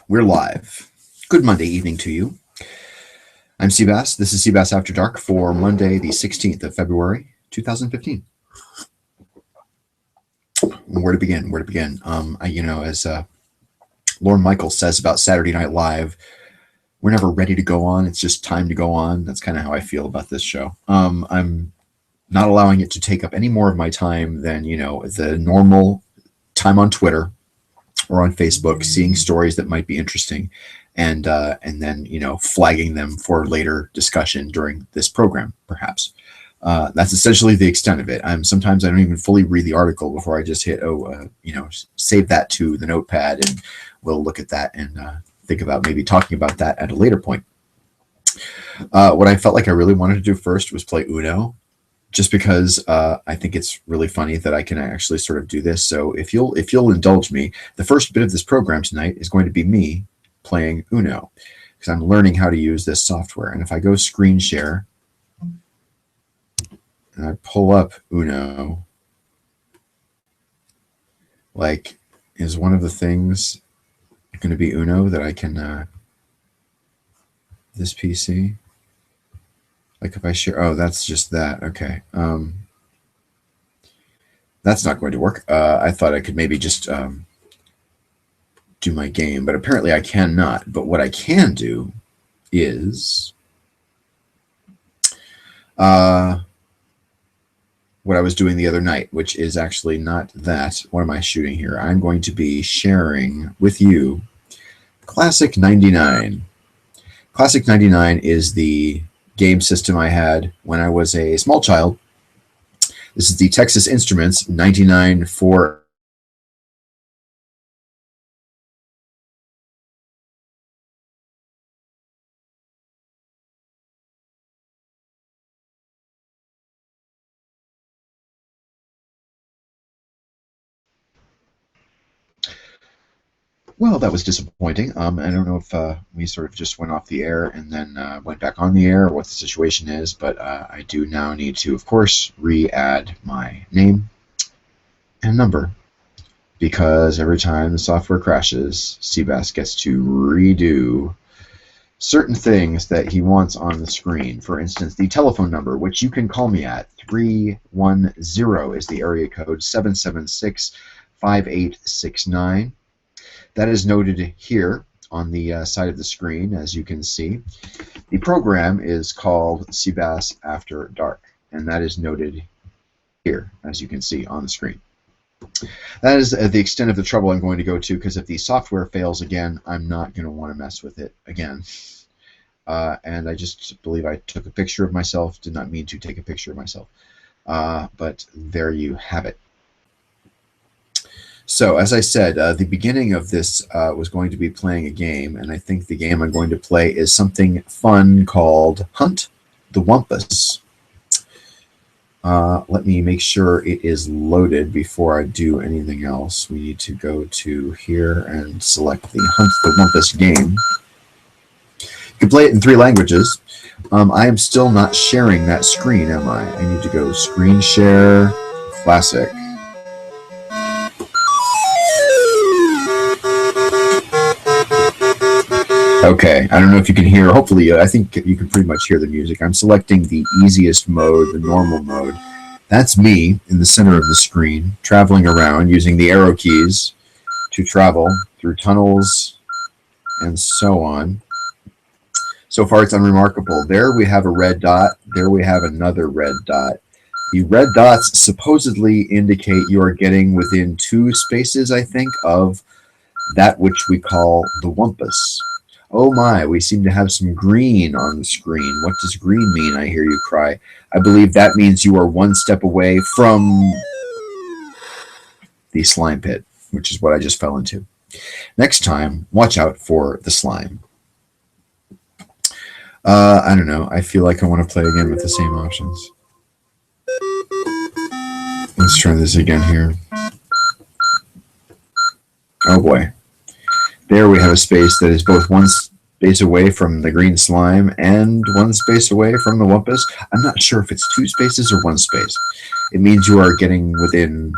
We're live. Good Monday evening to you. I'm cBas. This is cBas After Dark for Monday, the 16th of February, 2015. Where to begin? As Lorne Michaels says about Saturday Night Live, we're never ready to go on. It's just time to go on. That's kind of how I feel about this show. I'm not allowing it to take up any more of my time than, the normal time on Twitter or on Facebook, seeing stories that might be interesting, and then flagging them for later discussion during this program, perhaps. That's essentially the extent of it. Sometimes I don't even fully read the article before I just hit save that to the notepad, and we'll look at that and think about maybe talking about that at a later point. What I felt like I really wanted to do first was play Uno, just because I think it's really funny that I can actually sort of do this. So if you'll indulge me, the first bit of this program tonight is going to be me playing Uno, because I'm learning how to use this software. And if I go screen share and I pull up Uno, is one of the things going to be Uno that I can, this PC? If I share, that's just that. Okay. That's not going to work. I thought I could maybe just do my game, but apparently I cannot. But what I can do is what I was doing the other night, which is actually not that. What am I shooting here? I'm going to be sharing with you Classic 99. Classic 99 is the game system I had when I was a small child. This is the Texas Instruments 99 4. Well, that was disappointing. I don't know if we sort of just went off the air and then went back on the air, or what the situation is, but I do now need to, of course, re-add my name and number, because every time the software crashes, cBas gets to redo certain things that he wants on the screen. For instance, the telephone number, which you can call me at, 310 is the area code, 776-5869. That is noted here on the side of the screen, as you can see. The program is called cBas After Dark, and that is noted here, as you can see on the screen. That is the extent of the trouble I'm going to go to, because if the software fails again, I'm not going to want to mess with it again. And I just believe I took a picture of myself. Did not mean to take a picture of myself. But there you have it. So, as I said, the beginning of this was going to be playing a game, and I think the game I'm going to play is something fun called Hunt the Wumpus. Let me make sure it is loaded before I do anything else. We need to go to here and select the Hunt the Wumpus game. You can play it in 3 languages. I am still not sharing that screen, am I? I need to go Screen Share, Classic. Okay, I don't know if you can hear. Hopefully, I think you can pretty much hear the music. I'm selecting the easiest mode, the normal mode. That's me in the center of the screen, traveling around using the arrow keys to travel through tunnels and so on. So far, it's unremarkable. There we have a red dot. There we have another red dot. The red dots supposedly indicate you are getting within 2 spaces, I think, of that which we call the Wumpus. Oh my, we seem to have some green on the screen. What does green mean, I hear you cry? I believe that means you are 1 step away from the slime pit, which is what I just fell into. Next time, watch out for the slime. I don't know. I feel like I want to play again with the same options. Let's try this again here. Oh boy. There we have a space that is both 1 space away from the green slime and 1 space away from the Wumpus. I'm not sure if it's 2 spaces or 1 space. It means you are getting within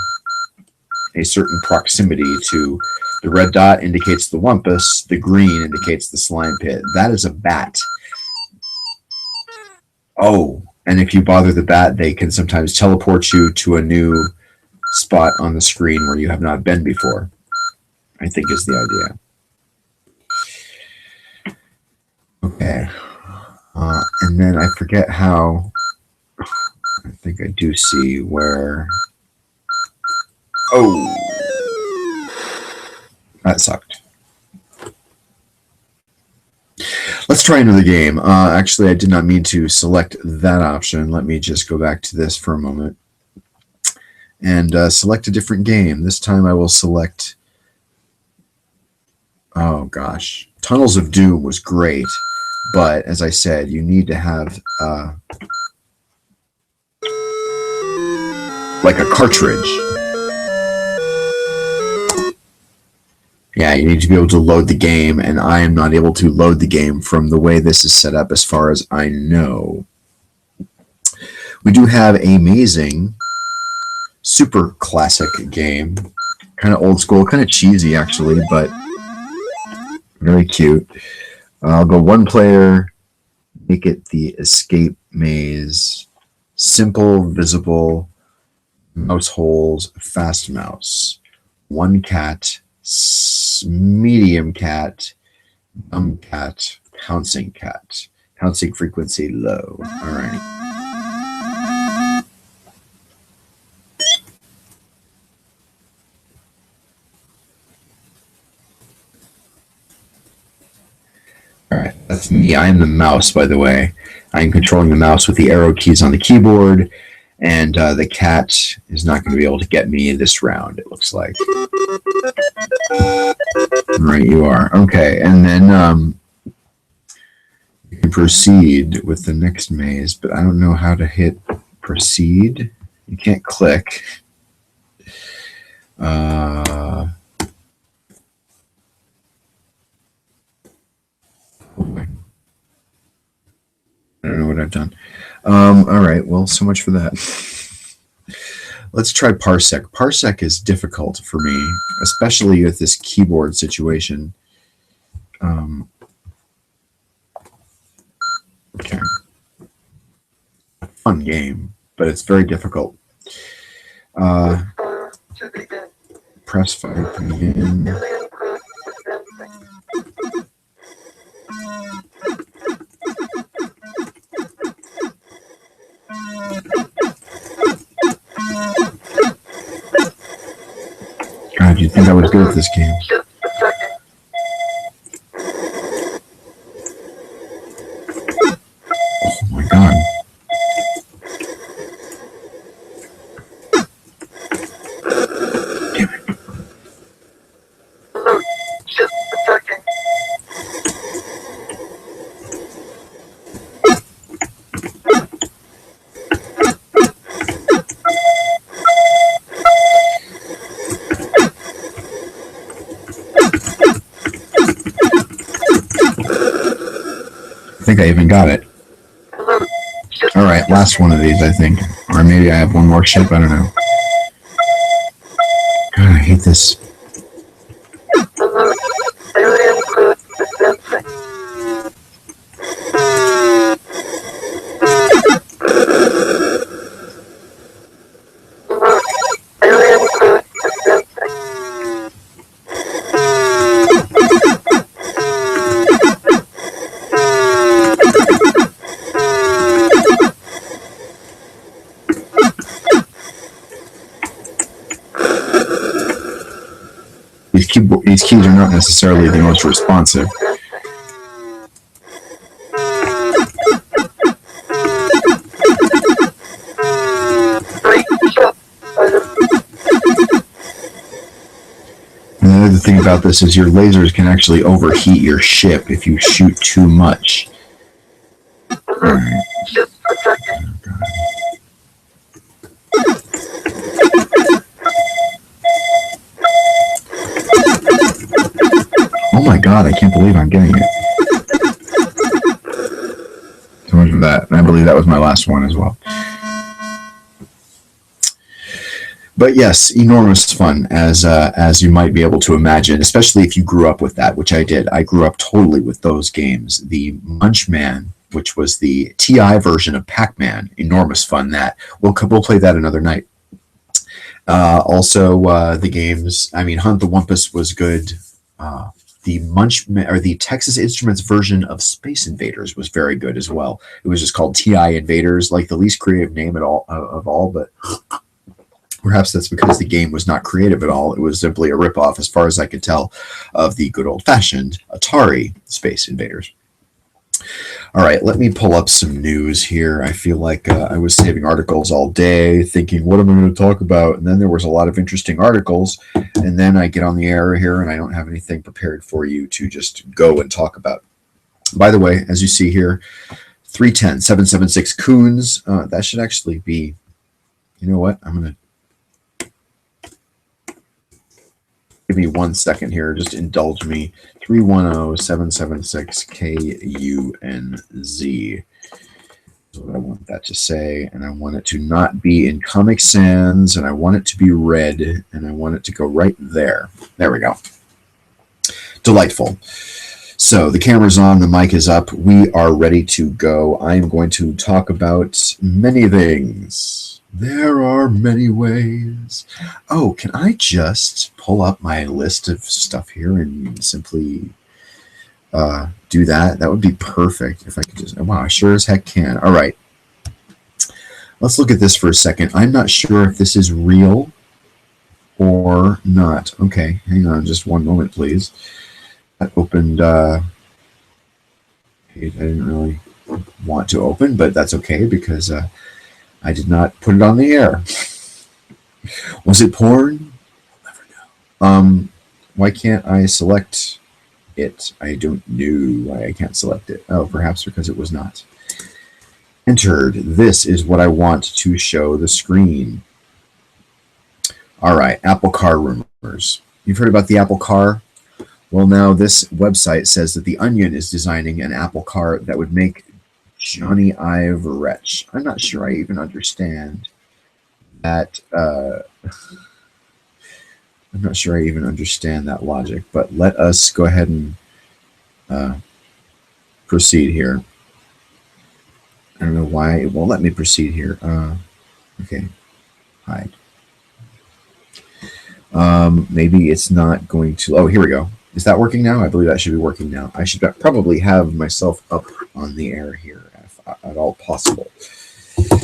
a certain proximity to the red dot indicates the wumpus, the green indicates the slime pit. That is a bat. Oh, and if you bother the bat, they can sometimes teleport you to a new spot on the screen where you have not been before, I think is the idea. Okay. And then I forget how, I think I do see where, oh, that sucked. Let's try another game. Actually, I did not mean to select that option. Let me just go back to this for a moment and select a different game. This time I will select, oh gosh, Tunnels of Doom was great, but as I said, you need to have like a cartridge. Yeah, you need to be able to load the game, and I am not able to load the game from the way this is set up as far as I know. We do have an amazing, super classic game. Kind of old school, kind of cheesy actually, but very cute. I'll go one player, make it the escape maze. Simple, visible, mouse holes, fast mouse. One cat, medium cat, dumb cat, pouncing cat. Pouncing frequency low. All right. All right, that's me. I am the mouse, by the way. I am controlling the mouse with the arrow keys on the keyboard, and the cat is not going to be able to get me this round, it looks like. Right, you are. Okay, and then you can proceed with the next maze, but I don't know how to hit proceed. You can't click. I don't know what I've done. All right, well, so much for that. Let's try Parsec. Parsec is difficult for me, especially with this keyboard situation. Okay. Fun game, but it's very difficult. Press 5 to begin. God, you'd think I was good at this game. Oh my God. Damn it. I think I even got it. All right, last one of these, I think. Or maybe I have one more ship, I don't know. God, I hate this. These keys are not necessarily the most responsive. And the other thing about this is your lasers can actually overheat your ship if you shoot too much. All right. Oh my God, I can't believe I'm getting it. So much for that. And I believe that was my last one as well. But yes, enormous fun, as you might be able to imagine, especially if you grew up with that, which I did. I grew up totally with those games. The Munchman, which was the TI version of Pac-Man, enormous fun. That we'll play that another night. Also, the games. I mean, Hunt the Wumpus was good. The Munchman or the Texas Instruments version of Space Invaders was very good as well. It was just called TI Invaders, like the least creative name at all of all, but perhaps that's because the game was not creative at all. It was simply a ripoff, as far as I could tell, of the good old-fashioned Atari Space Invaders. All right, let me pull up some news here. I feel like I was saving articles all day, thinking, what am I going to talk about? And then there was a lot of interesting articles, and then I get on the air here, and I don't have anything prepared for you to just go and talk about. By the way, as you see here, 310-776 Kunz. That should actually be, you know what? I'm going to give me 1 second here. Just indulge me. 310-776-KUNZ is what I want that to say. And I want it to not be in Comic Sans. And I want it to be red. And I want it to go right there. There we go. Delightful. So the camera's on. The mic is up. We are ready to go. I'm going to talk about many things. There are many ways. Oh, can I just pull up my list of stuff here and simply do that? That would be perfect if I could just... Wow, I sure as heck can. All right. Let's look at this for a second. I'm not sure if this is real or not. Okay, hang on just one moment, please. That opened... I didn't really want to open, but that's okay because... I did not put it on the air. Was it porn? I'll never know. Why can't I select it? I don't know why I can't select it. Oh, perhaps because it was not entered. This is what I want to show the screen. All right, Apple Car rumors. You've heard about the Apple Car? Well, now this website says that The Onion is designing an Apple Car that would make Johnny Ive Wretch. I'm not sure I even understand that. I'm not sure I even understand that logic, but let us go ahead and proceed here. I don't know why it won't let me proceed here. Okay, hide. Maybe it's not going to. Oh, here we go. Is that working now? I believe that should be working now. I should probably have myself up on the air here if at all possible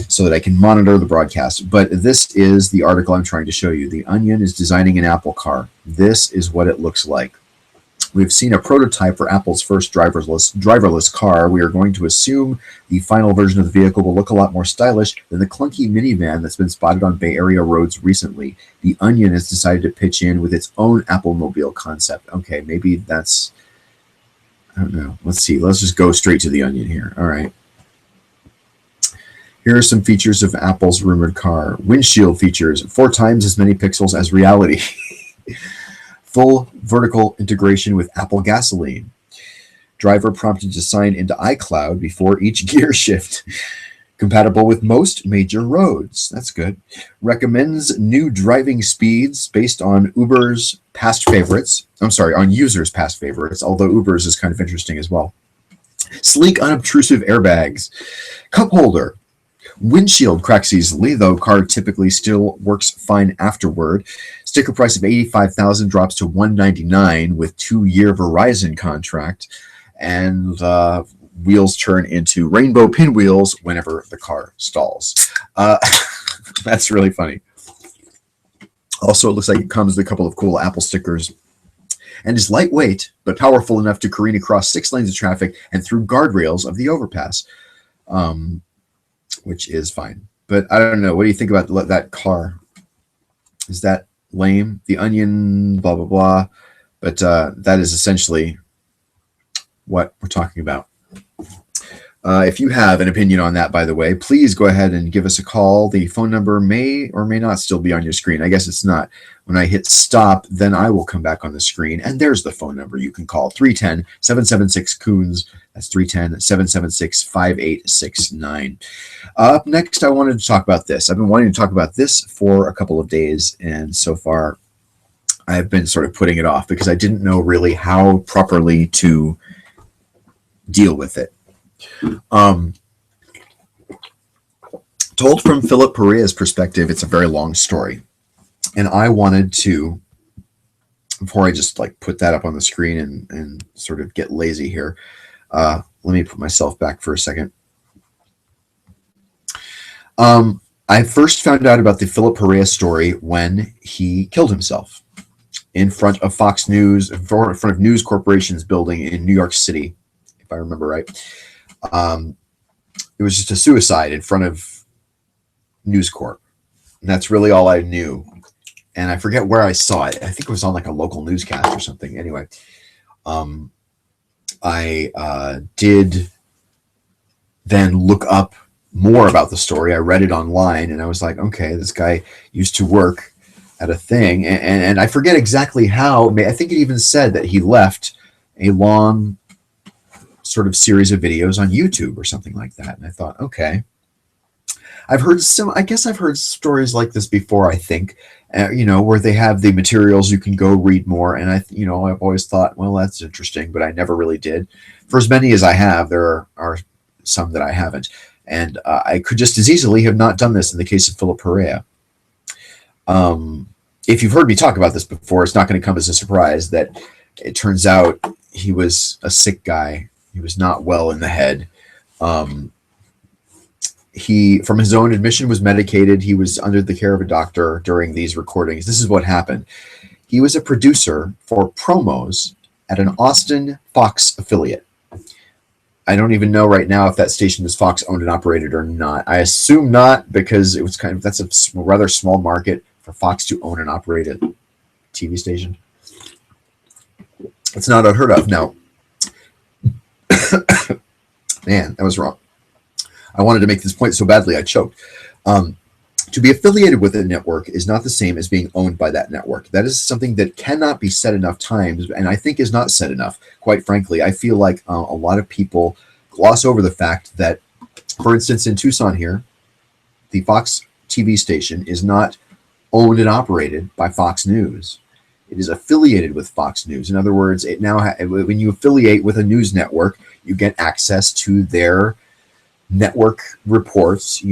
so that I can monitor the broadcast. But this is the article I'm trying to show you. The Onion is designing an Apple car. This is what it looks like. We've seen a prototype for Apple's first driverless car. We are going to assume the final version of the vehicle will look a lot more stylish than the clunky minivan that's been spotted on Bay Area roads recently. The Onion has decided to pitch in with its own Apple-mobile concept. Okay, maybe that's... I don't know. Let's see. Let's just go straight to the Onion here. All right. Here are some features of Apple's rumored car. Windshield features, 4 times as many pixels as reality. Full vertical integration with Apple Gasoline. Driver prompted to sign into iCloud before each gear shift. Compatible with most major roads. That's good. Recommends new driving speeds based on Uber's past favorites. I'm sorry, on users' past favorites, although Uber's is kind of interesting as well. Sleek, unobtrusive airbags. Cup holder. Windshield cracks easily, though car typically still works fine afterward. Sticker price of $85,000 drops to $199 with 2-year Verizon contract, and wheels turn into rainbow pinwheels whenever the car stalls. That's really funny. Also, it looks like it comes with a couple of cool Apple stickers, and is lightweight but powerful enough to careen across 6 lanes of traffic and through guardrails of the overpass. Which is fine. But I don't know. What do you think about that car? Is that lame? The Onion, blah, blah, blah. But that is essentially what we're talking about. If you have an opinion on that, by the way, please go ahead and give us a call. The phone number may or may not still be on your screen. I guess it's not. When I hit stop, then I will come back on the screen, and there's the phone number you can call, 310-776-KUNZ. That's 310-776-5869. Up next, I wanted to talk about this. I've been wanting to talk about this for a couple of days, and so far I've been sort of putting it off because I didn't know really how properly to deal with it. Told from Philip Perea's perspective, it's a very long story. And I wanted to, before I just like put that up on the screen and sort of get lazy here, let me put myself back for a second. I first found out about the Philip Perea story when he killed himself in front of Fox News, in front of News Corporation's building in New York City, if I remember right. It was just a suicide in front of News Corp. And that's really all I knew. And I forget where I saw it. I think it was on like a local newscast or something. Anyway, I did then look up more about the story. I read it online and I was like, okay, this guy used to work at a thing. And I forget exactly how. I think it even said that he left a long sort of series of videos on YouTube or something like that. And I thought, okay, I've heard stories like this before, I think, where they have the materials, you can go read more. And I've always thought, well, that's interesting, but I never really did. For as many as I have, there are some that I haven't. And I could just as easily have not done this in the case of Philip Perea. If you've heard me talk about this before, it's not going to come as a surprise that it turns out he was a sick guy. He was not well in the head. He, from his own admission, was medicated. He was under the care of a doctor during these recordings. This is what happened. He was a producer for promos at an Austin Fox affiliate. I don't even know right now if that station was Fox owned and operated or not. I assume not, because it was that's a rather small market for Fox to own and operate a TV station. It's not unheard of. Now, man, that was wrong. I wanted to make this point so badly I choked. To be affiliated with a network is not the same as being owned by that network. That is something that cannot be said enough times, and I think is not said enough. Quite frankly, I feel like a lot of people gloss over the fact that, for instance, in Tucson here, the Fox TV station is not owned and operated by Fox News. It is affiliated with Fox News. In other words, it now when you affiliate with a news network, you get access to their network reports,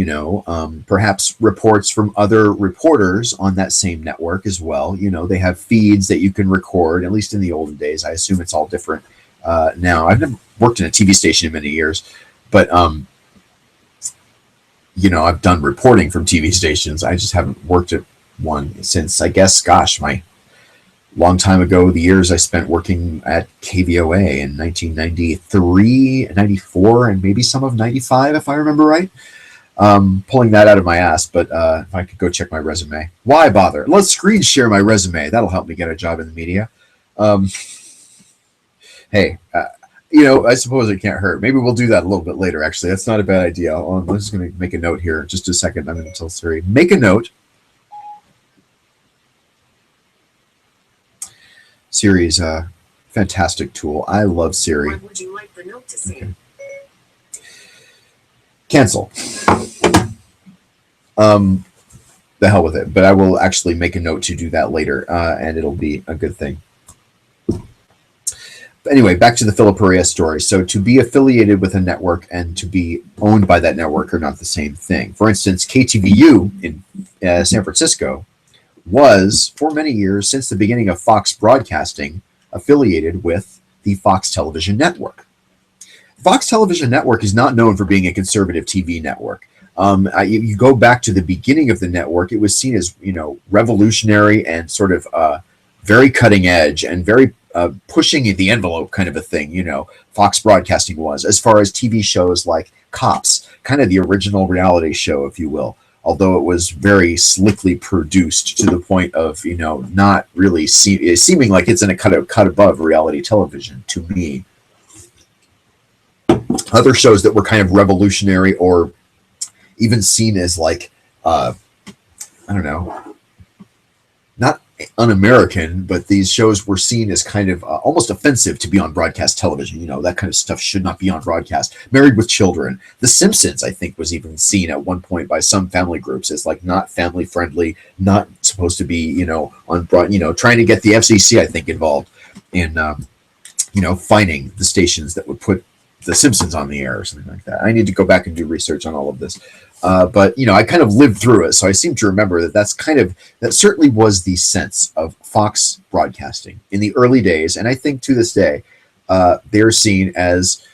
perhaps reports from other reporters on that same network as well. They have feeds that you can record, at least in the olden days. I assume it's all different now. I've never worked in a TV station in many years, but I've done reporting from TV stations. I just haven't worked at one since, I guess, my long time ago, the years I spent working at KVOA in 1993, 94, and maybe some of 95, if I remember right. Pulling that out of my ass, but if I could go check my resume. Why bother? Let's screen share my resume. That'll help me get a job in the media. Hey, I suppose it can't hurt. Maybe we'll do that a little bit later, actually. That's not a bad idea. I'm just going to make a note here. Just a second. I'm going to tell Siri. Make a note. Siri's a fantastic tool. I love Siri. What would you like the note to say? Okay. Cancel. The hell with it. But I will actually make a note to do that later, and it'll be a good thing. But anyway, back to the Philip Perea story. So to be affiliated with a network and to be owned by that network are not the same thing. For instance, KTVU in San Francisco was, for many years, since the beginning of Fox broadcasting, affiliated with the Fox Television Network. The Fox Television Network is not known for being a conservative TV network. You go back to the beginning of the network, it was seen as, revolutionary and sort of very cutting edge and very pushing the envelope kind of a thing, Fox Broadcasting was, as far as TV shows like Cops, kind of the original reality show, if you will. Although it was very slickly produced to the point of, not really seeming like it's in a cut above reality television to me. other shows that were kind of revolutionary or even seen as like, I don't know, not un-American, but these shows were seen as kind of almost offensive to be on broadcast television. You know, that kind of stuff should not be on broadcast. Married with Children. The Simpsons, I think, was even seen at one point by some family groups as like not family friendly, not supposed to be, you know, on broad, you know, trying to get the FCC, I think, involved in, you know, fining the stations that would put The Simpsons on the air or something like that. I need to go back and do research on all of this. But, you know, I kind of lived through it. So I seem to remember that that certainly was the sense of Fox broadcasting in the early days. And I think to this day, they're seen as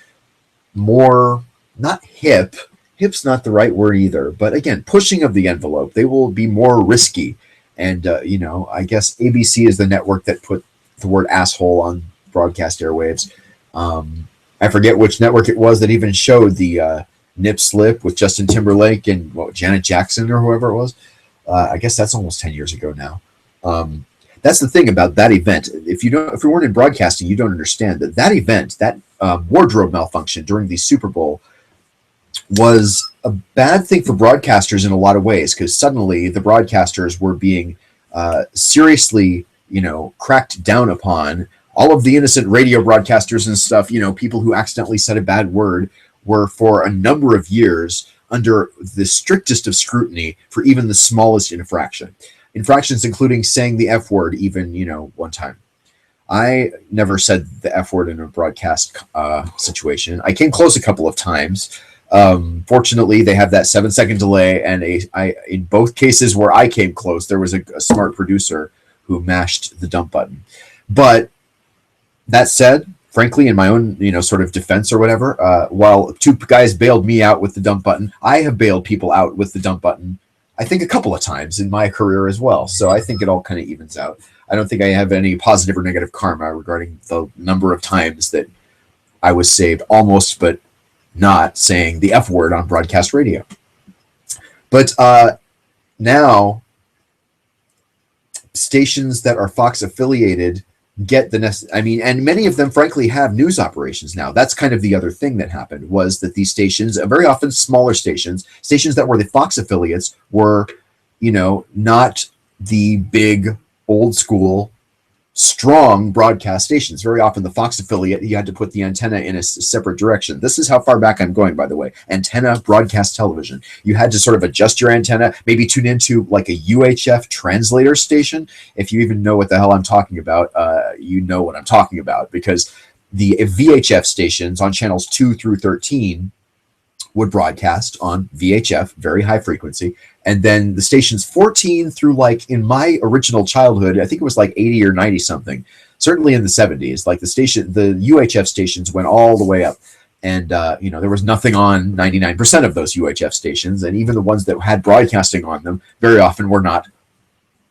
more, not hip. Hip's not the right word either. But again, pushing of the envelope. They will be more risky. And, you know, I guess ABC is the network that put the word asshole on broadcast airwaves. I forget which network it was that even showed the nip slip with Justin Timberlake and Janet Jackson or whoever it was. I guess that's almost 10 years ago now. That's the thing about that event. If you weren't in broadcasting, you don't understand that event, that wardrobe malfunction during the Super Bowl was a bad thing for broadcasters in a lot of ways, because suddenly the broadcasters were being seriously, you know, cracked down upon. All of the innocent radio broadcasters and stuff, you know, people who accidentally said a bad word were for a number of years under the strictest of scrutiny for even the smallest infraction. Infractions including saying the F word even, you know, one time. I never said the F word in a broadcast situation. I came close a couple of times. Fortunately, they have that 7-second delay, and in both cases where I came close, there was a smart producer who mashed the dump button. But that said, frankly, in my own, you know, sort of defense or whatever, while two guys bailed me out with the dump button, I have bailed people out with the dump button, I think, a couple of times in my career as well. So I think it all kind of evens out. I don't think I have any positive or negative karma regarding the number of times that I was saved almost, but not saying the F word on broadcast radio. But now, stations that are Fox affiliated get and many of them frankly have news operations now. That's kind of the other thing that happened, was that these stations, very often smaller stations that were the Fox affiliates, were, you know, not the big old school strong broadcast stations. Very often the Fox affiliate, you had to put the antenna in a separate direction. This is how far back I'm going, by the way. Antenna broadcast television. You had to sort of adjust your antenna, maybe tune into like a UHF translator station. If you even know what the hell I'm talking about, you know what I'm talking about, because the VHF stations on channels 2 through 13 would broadcast on VHF, very high frequency. And then the stations 14 through, like, in my original childhood, I think it was like 80 or 90 something, certainly in the 70s, like the UHF stations went all the way up. And, you know, there was nothing on 99% of those UHF stations. And even the ones that had broadcasting on them very often were not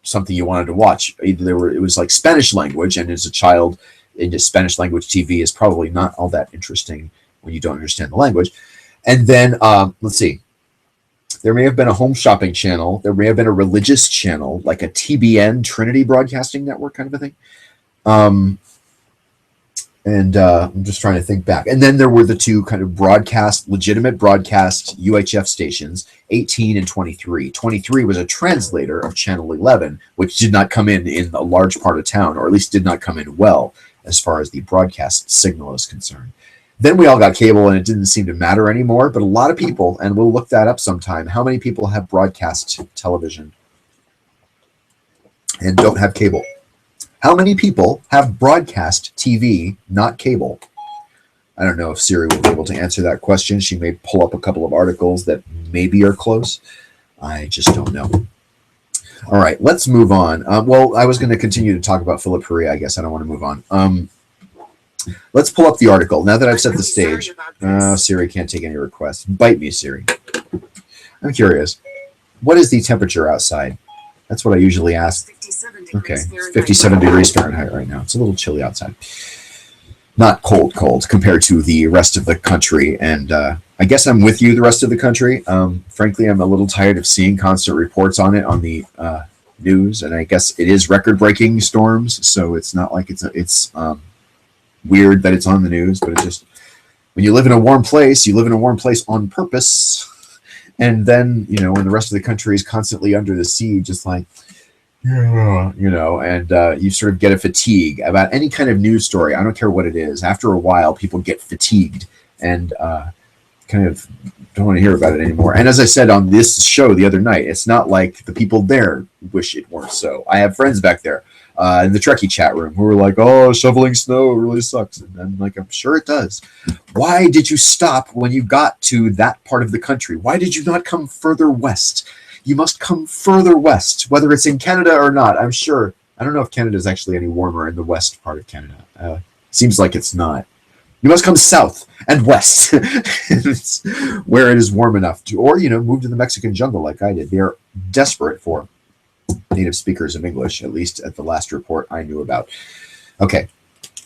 something you wanted to watch. Either it was like Spanish language, and as a child, into Spanish language TV is probably not all that interesting when you don't understand the language. And then, let's see, there may have been a home shopping channel. There may have been a religious channel, like a TBN, Trinity Broadcasting Network kind of a thing. I'm just trying to think back. And then there were the two kind of legitimate broadcast UHF stations, 18 and 23. 23 was a translator of Channel 11, which did not come in a large part of town, or at least did not come in well as far as the broadcast signal is concerned. Then we all got cable, and it didn't seem to matter anymore. But a lot of people, and we'll look that up sometime, how many people have broadcast television and don't have cable? How many people have broadcast TV, not cable? I don't know if Siri will be able to answer that question. She may pull up a couple of articles that maybe are close. I just don't know. All right, let's move on. Well, I was going to continue to talk about Philip Faria. I guess I don't want to move on. Let's pull up the article. Now that I've set the stage. Siri can't take any requests. Bite me, Siri. I'm curious. What is the temperature outside? That's what I usually ask. Okay, it's 57 degrees Fahrenheit right now. It's a little chilly outside. Not cold compared to the rest of the country. And I guess I'm with you, the rest of the country. Frankly, I'm a little tired of seeing constant reports on it on the news. And I guess it is record-breaking storms, so it's not like it's weird that it's on the news, but it just when you live in a warm place, you live in a warm place on purpose. And then, when the rest of the country is constantly under the siege, it's like, and you sort of get a fatigue about any kind of news story. I don't care what it is. After a while, people get fatigued and kind of don't want to hear about it anymore. And as I said on this show the other night, it's not like the people there wish it weren't so. I have friends back there in the Trekkie chat room who were like, oh, shoveling snow really sucks. And I'm like, I'm sure it does. Why did you stop when you got to that part of the country? Why did you not come further west? You must come further west, whether it's in Canada or not. I'm sure. I don't know if Canada is actually any warmer in the west part of Canada. Seems like it's not. You must come south and west where it is warm enough to, or, move to the Mexican jungle like I did. They're desperate for native speakers of English, at least at the last report I knew about. Okay,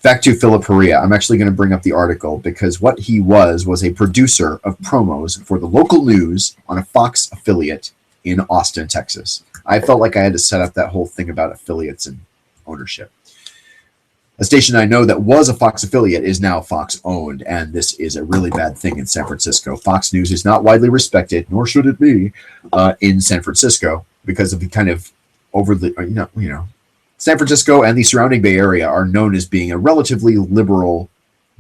back to Philip Perea. I'm actually going to bring up the article because what he was a producer of promos for the local news on a Fox affiliate in Austin, Texas. I felt like I had to set up that whole thing about affiliates and ownership. A station I know that was a Fox affiliate is now Fox owned, and this is a really bad thing in San Francisco. Fox News is not widely respected, nor should it be, in San Francisco because of the kind of San Francisco and the surrounding Bay Area are known as being a relatively liberal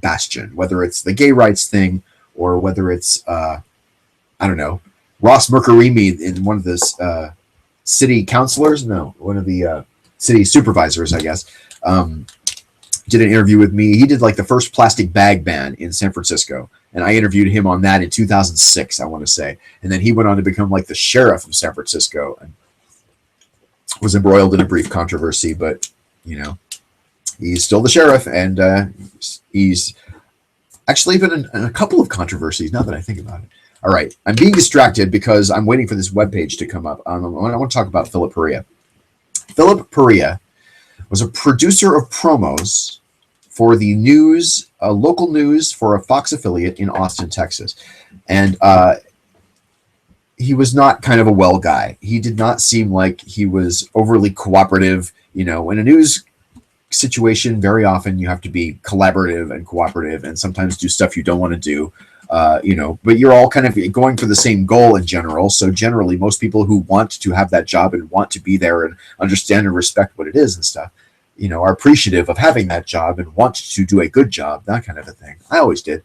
bastion, whether it's the gay rights thing or whether it's, Ross Mercarimi in one of the city councilors, one of the city supervisors, I guess, did an interview with me. He did like the first plastic bag ban in San Francisco, and I interviewed him on that in 2006, I want to say. And then he went on to become like the sheriff of San Francisco and was embroiled in a brief controversy, but he's still the sheriff, and he's actually been in a couple of controversies now that I think about it. All right, I'm being distracted because I'm waiting for this webpage to come up. I want to talk about Philip Perea. Philip Perea was a producer of promos for the news, local news for a Fox affiliate in Austin, Texas. And he was not kind of a well guy. He did not seem like he was overly cooperative. In a news situation, very often you have to be collaborative and cooperative and sometimes do stuff you don't want to do. But you're all kind of going for the same goal in general. So generally, most people who want to have that job and want to be there and understand and respect what it is and stuff, are appreciative of having that job and want to do a good job, that kind of a thing. I always did.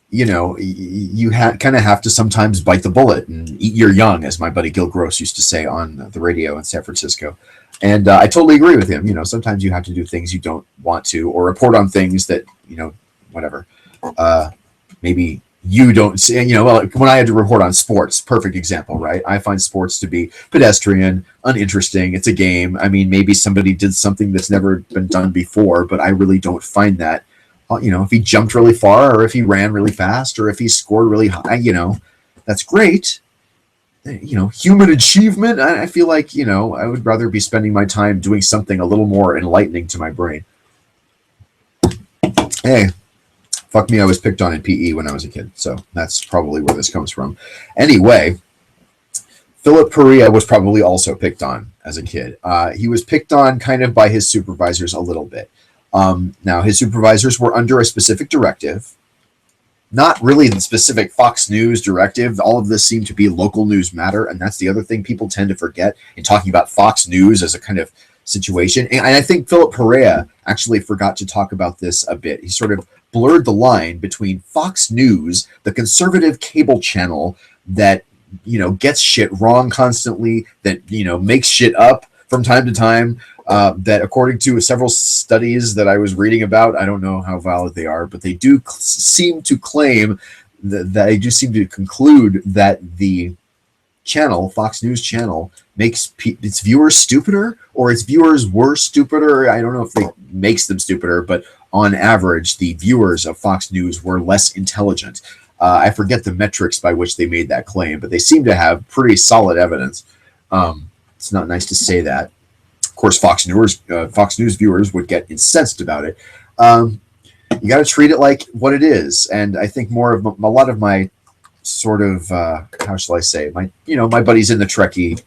You kind of have to sometimes bite the bullet and eat your young, as my buddy Gil Gross used to say on the radio in San Francisco. And I totally agree with him. Sometimes you have to do things you don't want to, or report on things that, whatever. Maybe you don't see, when I had to report on sports, perfect example, right? I find sports to be pedestrian, uninteresting. It's a game. I mean, maybe somebody did something that's never been done before, but I really don't find that. If he jumped really far, or if he ran really fast, or if he scored really high, that's great. Human achievement. I feel like, I would rather be spending my time doing something a little more enlightening to my brain. Hey, fuck me, I was picked on in PE when I was a kid, so that's probably where this comes from. Anyway, Philip Perea was probably also picked on as a kid. He was picked on kind of by his supervisors a little bit. Now, his supervisors were under a specific directive, not really the specific Fox News directive. All of this seemed to be local news matter, and that's the other thing people tend to forget in talking about Fox News as a kind of situation. And I think Philip Perea actually forgot to talk about this a bit. He sort of blurred the line between Fox News, the conservative cable channel that, gets shit wrong constantly, that, makes shit up from time to time, that according to several studies that I was reading about, I don't know how valid they are, but they do seem to claim that they do seem to conclude that the channel, Fox News channel, makes its viewers stupider, or its viewers were stupider. I don't know if it makes them stupider, but on average, the viewers of Fox News were less intelligent. I forget the metrics by which they made that claim, but they seem to have pretty solid evidence. It's not nice to say that. Of course, Fox News viewers would get incensed about it. You got to treat it like what it is, and I think a lot of my sort of how shall I say, my buddies in the Trekkie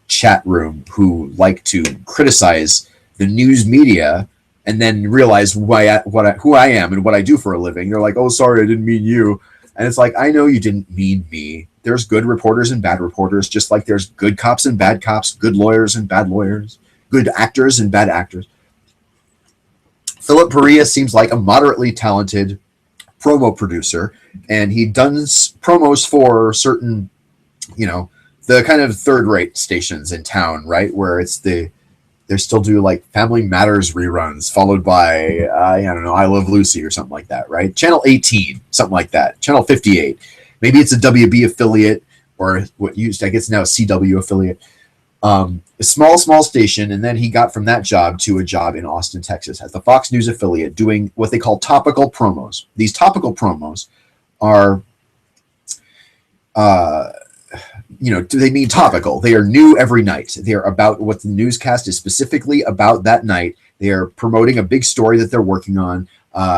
chat room who like to criticize the news media and then realize who I am and what I do for a living. They're like, oh, sorry, I didn't mean you. And it's like, I know you didn't mean me. There's good reporters and bad reporters, just like there's good cops and bad cops, good lawyers and bad lawyers, good actors and bad actors. Philip Perea seems like a moderately talented promo producer, and he does promos for certain, the kind of third-rate stations in town, right? Where it's they still do like Family Matters reruns, followed by I don't know, I Love Lucy or something like that, right? Channel 18, something like that. Channel 58. Maybe it's a WB affiliate, or what used, I guess now a CW affiliate. A small station, and then he got from that job to a job in Austin, Texas, at the Fox News affiliate, doing what they call topical promos. These topical promos are, do they mean topical? They are new every night. They are about what the newscast is specifically about that night. They are promoting a big story that they're working on,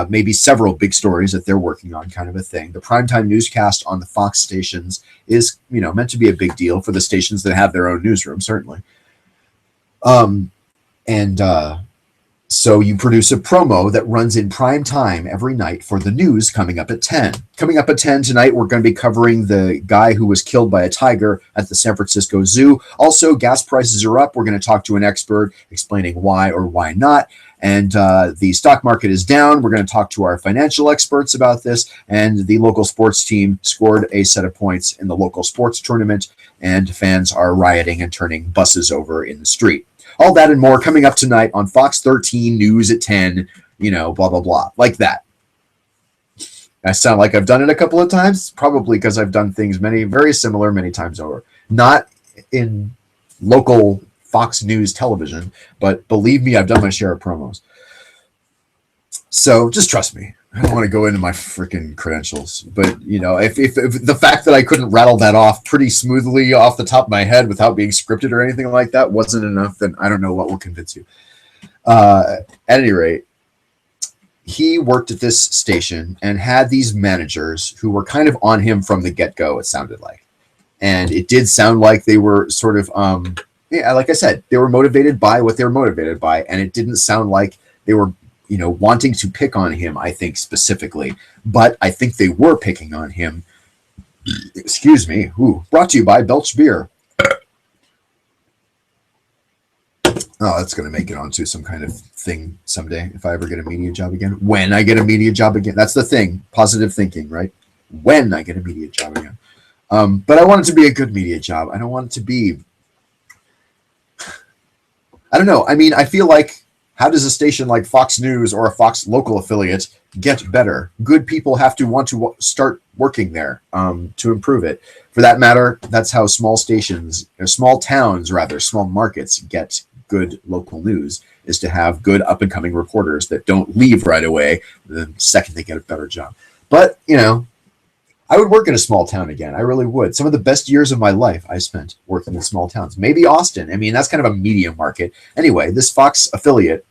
maybe several big stories that they're working on, kind of a thing. The primetime newscast on the Fox stations is, meant to be a big deal for the stations that have their own newsroom, certainly. So you produce a promo that runs in prime time every night for the news coming up at 10. Coming up at 10 tonight, we're going to be covering the guy who was killed by a tiger at the San Francisco Zoo. Also, gas prices are up. We're going to talk to an expert explaining why or why not. And the stock market is down. We're going to talk to our financial experts about this. And the local sports team scored a set of points in the local sports tournament, and fans are rioting and turning buses over in the street. All that and more coming up tonight on Fox 13 News at 10, blah, blah, blah, like that. I sound like I've done it a couple of times, probably because I've done things very similar many times over. Not in local Fox News television, but believe me, I've done my share of promos. So just trust me. I don't want to go into my freaking credentials, but if the fact that I couldn't rattle that off pretty smoothly off the top of my head without being scripted or anything like that wasn't enough, then I don't know what will convince you. At any rate, he worked at this station and had these managers who were kind of on him from the get-go, it sounded like. And it did sound like they were sort of, like I said, they were motivated by what they were motivated by, and it didn't sound like they were wanting to pick on him, I think, specifically. But I think they were picking on him. Excuse me. Ooh, brought to you by Belch Beer. Oh, that's going to make it onto some kind of thing someday if I ever get a media job again. When I get a media job again. That's the thing. Positive thinking, right? When I get a media job again. But I want it to be a good media job. I don't want it to be... I don't know. I mean, I feel like, how does a station like Fox News or a Fox local affiliate get better? Good people have to want to start working there to improve it. For that matter, that's how small stations, or small towns rather, small markets get good local news, is to have good up-and-coming reporters that don't leave right away the second they get a better job. But, I would work in a small town again. I really would. Some of the best years of my life I spent working in small towns. Maybe Austin. I mean, that's kind of a medium market. Anyway, this Fox affiliate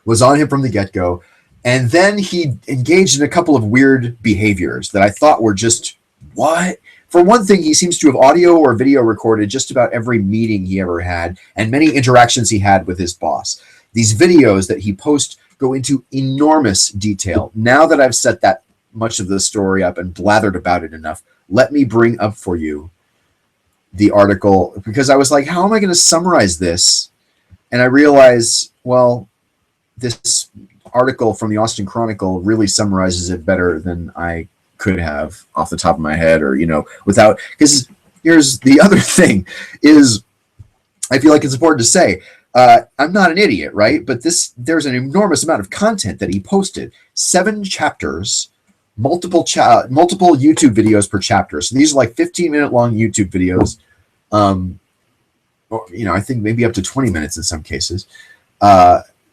was on him from the get-go, and then he engaged in a couple of weird behaviors that I thought were just, what? For one thing, he seems to have audio or video recorded just about every meeting he ever had and many interactions he had with his boss. These videos that he posts go into enormous detail. Now that I've set that much of the story up and blathered about it enough, let me bring up for you the article, because I was like, how am I going to summarize this? And I realized, well, this article from the Austin Chronicle really summarizes it better than I could have off the top of my head, or, without, because here's the other thing is, I feel like it's important to say, I'm not an idiot, right? But there's an enormous amount of content that he posted, 7 chapters, multiple YouTube videos per chapter. So these are like 15-minute long YouTube videos. I think maybe up to 20 minutes in some cases.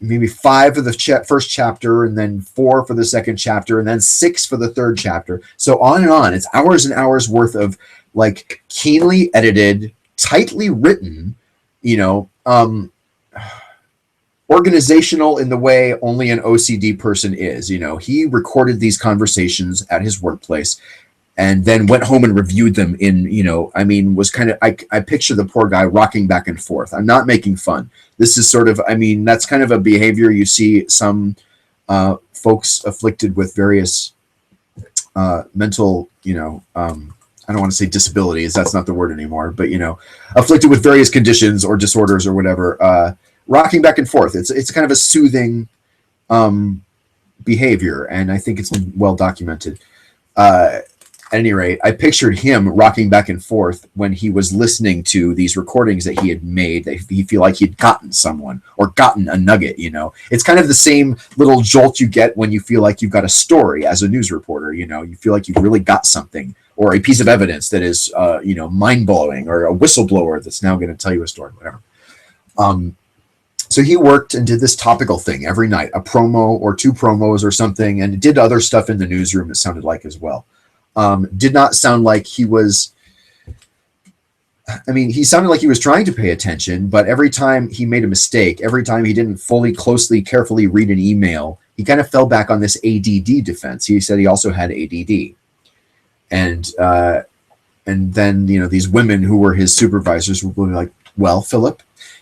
Maybe 5 for the first chapter, and then 4 for the second chapter, and then 6 for the third chapter. So on and on. It's hours and hours worth of like keenly edited, tightly written, organizational in the way only an OCD person is. He recorded these conversations at his workplace, and then went home and reviewed them in, I mean, was kind of, I picture the poor guy rocking back and forth. I'm not making fun. This is sort of, I mean, that's kind of a behavior you see some folks afflicted with various mental, I don't want to say disabilities. That's not the word anymore, but, afflicted with various conditions or disorders or whatever, rocking back and forth. It's kind of a soothing behavior, and I think it's been well documented. At any rate, I pictured him rocking back and forth when he was listening to these recordings that he had made, that he feel like he'd gotten someone or gotten a nugget, It's kind of the same little jolt you get when you feel like you've got a story as a news reporter, You feel like you've really got something or a piece of evidence that is, mind-blowing, or a whistleblower that's now going to tell you a story, whatever. So he worked and did this topical thing every night, a promo or 2 promos or something, and did other stuff in the newsroom, it sounded like, as well. Did not sound like he was, he sounded like he was trying to pay attention, but every time he made a mistake, every time he didn't fully, closely, carefully read an email, he kind of fell back on this ADD defense. He said he also had ADD. And then, these women who were his supervisors would be like, well, Philip,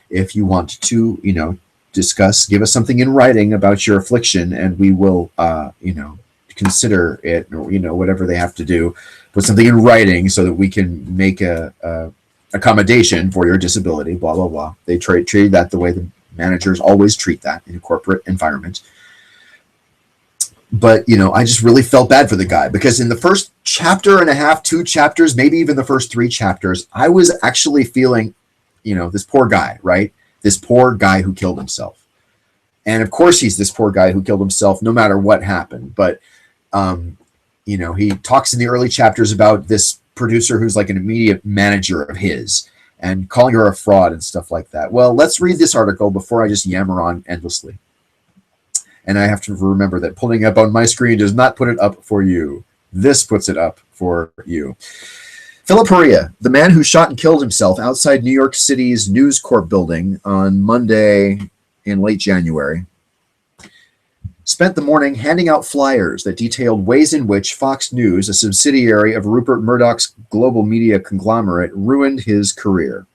if you want to, discuss, give us something in writing about your affliction, and we will, consider it, or whatever they have to do, put something in writing so that we can make a accommodation for your disability, blah blah blah. They treated that the way the managers always treat that in a corporate environment. But I just really felt bad for the guy, because in the first chapter and a half, 2 chapters, maybe even the first 3 chapters, I was actually feeling, this poor guy, right? This poor guy who killed himself. And of course he's this poor guy who killed himself no matter what happened. But he talks in the early chapters about this producer who's like an immediate manager of his, and calling her a fraud and stuff like that. Well, let's read this article before I just yammer on endlessly. And I have to remember that pulling up on my screen does not put it up for you. This puts it up for you. Philip Perea, the man who shot and killed himself outside New York City's News Corp building on Monday in late January, spent the morning handing out flyers that detailed ways in which Fox News, a subsidiary of Rupert Murdoch's global media conglomerate, ruined his career.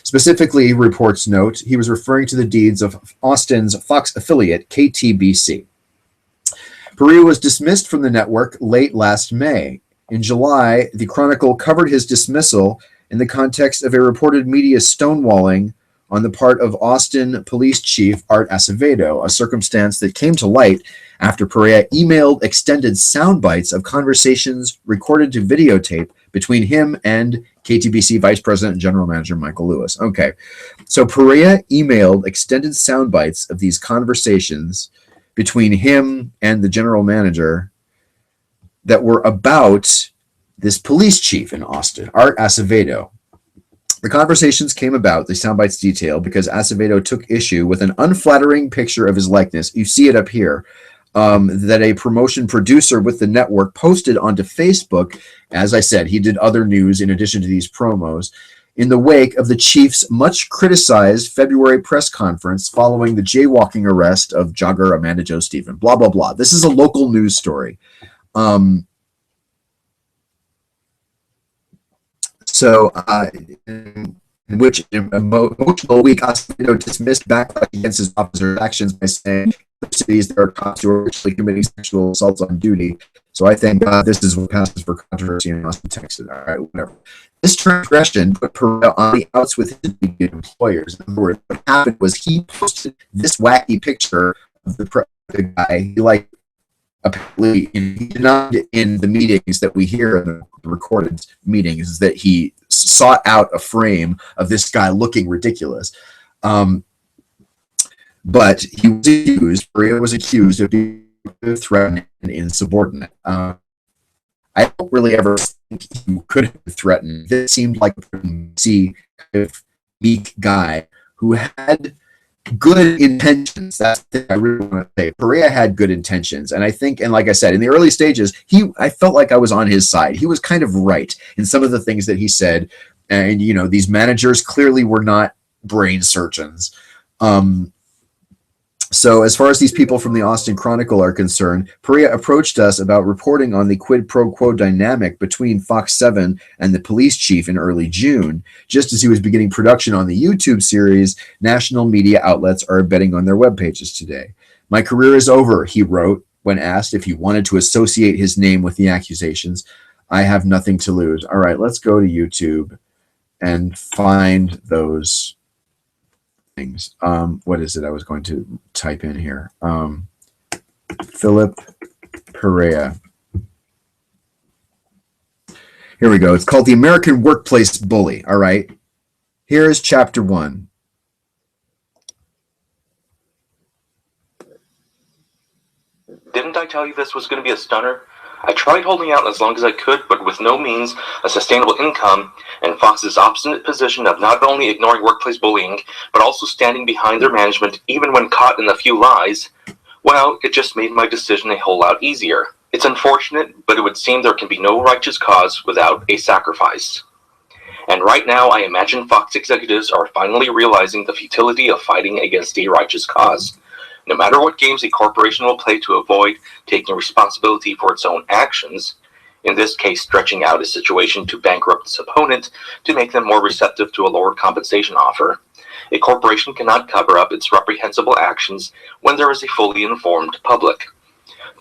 Specifically, reports note, he was referring to the deeds of Austin's Fox affiliate, KTBC. Perea was dismissed from the network late last May. In July, the Chronicle covered his dismissal in the context of a reported media stonewalling on the part of Austin Police Chief Art Acevedo, a circumstance that came to light after Perea emailed extended sound bites of conversations recorded to videotape between him and KTBC Vice President and General Manager Michael Lewis. Okay, so Perea emailed extended sound bites of these conversations between him and the general manager that were about this police chief in Austin, Art Acevedo. The conversations came about, the soundbites detail, because Acevedo took issue with an unflattering picture of his likeness. You see it up here, that a promotion producer with the network posted onto Facebook. As I said, he did other news in addition to these promos, in the wake of the chief's much criticized February press conference following the jaywalking arrest of jogger Amanda Jo Stephen. Blah, blah, blah. This is a local news story. In which emotional week, Acevedo dismissed backlash against his officer's actions by saying, cities there are cops who are actually committing sexual assaults on duty. So I think this is what passes for controversy in Austin, Texas. All right, whatever. This transgression put Perea on the outs with his employers. In other words, what happened was he posted this wacky picture of the guy. He apparently he denied in the meetings that we hear in the recorded meetings that he sought out a frame of this guy looking ridiculous. But he was accused, Perea was accused of being threatened and insubordinate. I don't really ever think he could have been threatened. This seemed like a kind of meek guy who had good intentions. That's the thing I really want to say. Perea had good intentions. And I think, and like I said, in the early stages, I felt like I was on his side. He was kind of right in some of the things that he said. And, these managers clearly were not brain surgeons. So as far as these people from the Austin Chronicle are concerned, Perea approached us about reporting on the quid pro quo dynamic between Fox 7 and the police chief in early June. Just as he was beginning production on the YouTube series, national media outlets are betting on their web pages today. My career is over, he wrote when asked if he wanted to associate his name with the accusations. I have nothing to lose. All right, let's go to YouTube and find those things. What is it I was going to type in here? Philip Perea. Here we go. It's called The American Workplace Bully. All right. Here's chapter 1. Didn't I tell you this was going to be a stunner? I tried holding out as long as I could, but with no means of sustainable income, and Fox's obstinate position of not only ignoring workplace bullying, but also standing behind their management even when caught in a few lies, well, it just made my decision a whole lot easier. It's unfortunate, but it would seem there can be no righteous cause without a sacrifice. And right now, I imagine Fox executives are finally realizing the futility of fighting against a righteous cause. No matter what games a corporation will play to avoid taking responsibility for its own actions, in this case stretching out a situation to bankrupt its opponent to make them more receptive to a lower compensation offer, a corporation cannot cover up its reprehensible actions when there is a fully informed public.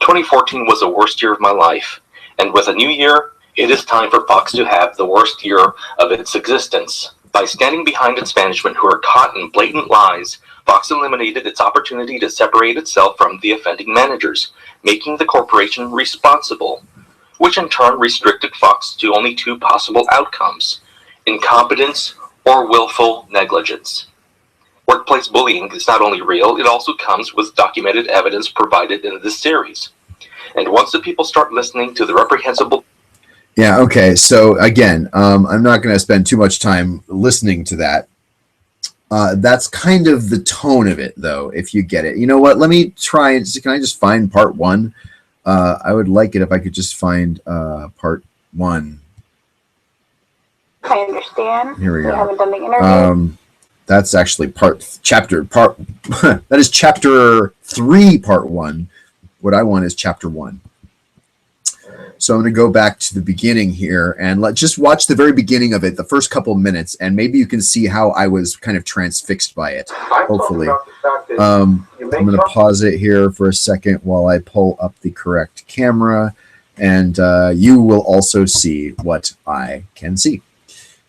2014 was the worst year of my life, and with a new year, it is time for Fox to have the worst year of its existence. By standing behind its management who are caught in blatant lies, Fox eliminated its opportunity to separate itself from the offending managers, making the corporation responsible, which in turn restricted Fox to only 2 possible outcomes: incompetence or willful negligence. Workplace bullying is not only real, it also comes with documented evidence provided in this series. And once the people start listening to the reprehensible... Yeah, okay. So again, I'm not going to spend too much time listening to that. That's kind of the tone of it, though, if you get it. You know what? Let me try. Can I just find part 1? I would like it if I could just find part 1. I understand. Here we go. Haven't done the interview. That's actually that is chapter 3, part 1. What I want is chapter 1. So I'm going to go back to the beginning here and just watch the very beginning of it, the first couple minutes, and maybe you can see how I was kind of transfixed by it, hopefully. I'm going to pause it here for a second while I pull up the correct camera, and you will also see what I can see.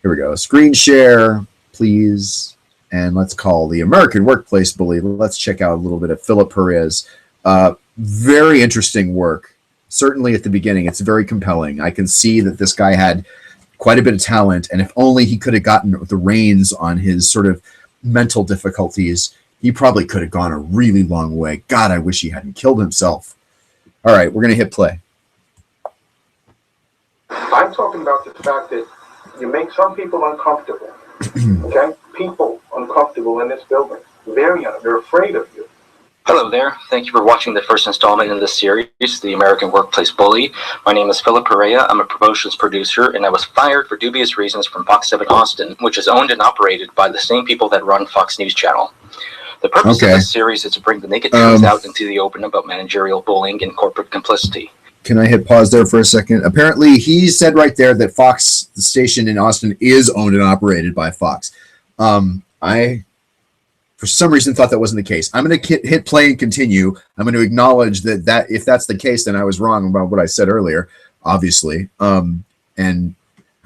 Here we go. Screen share, please. And let's call The American Workplace Bully. Let's check out a little bit of Philip Perea's very interesting work. Certainly at the beginning, it's very compelling. I can see that this guy had quite a bit of talent, and if only he could have gotten the reins on his sort of mental difficulties, he probably could have gone a really long way. God, I wish he hadn't killed himself. All right, we're going to hit play. I'm talking about the fact that you make some people uncomfortable, okay? People uncomfortable in this building. They're afraid of you. Hello there. Thank you for watching the first installment in this series, The American Workplace Bully. My name is Philip Perea. I'm a promotions producer, and I was fired for dubious reasons from Fox 7 Austin, which is owned and operated by the same people that run Fox News Channel. The purpose of this series is to bring the naked truth out into the open about managerial bullying and corporate complicity. Can I hit pause there for a second? Apparently, he said right there that Fox, the station in Austin, is owned and operated by Fox. I, for some reason, thought that wasn't the case. I'm going to hit play and continue. I'm going to acknowledge that if that's the case, then I was wrong about what I said earlier, obviously. And I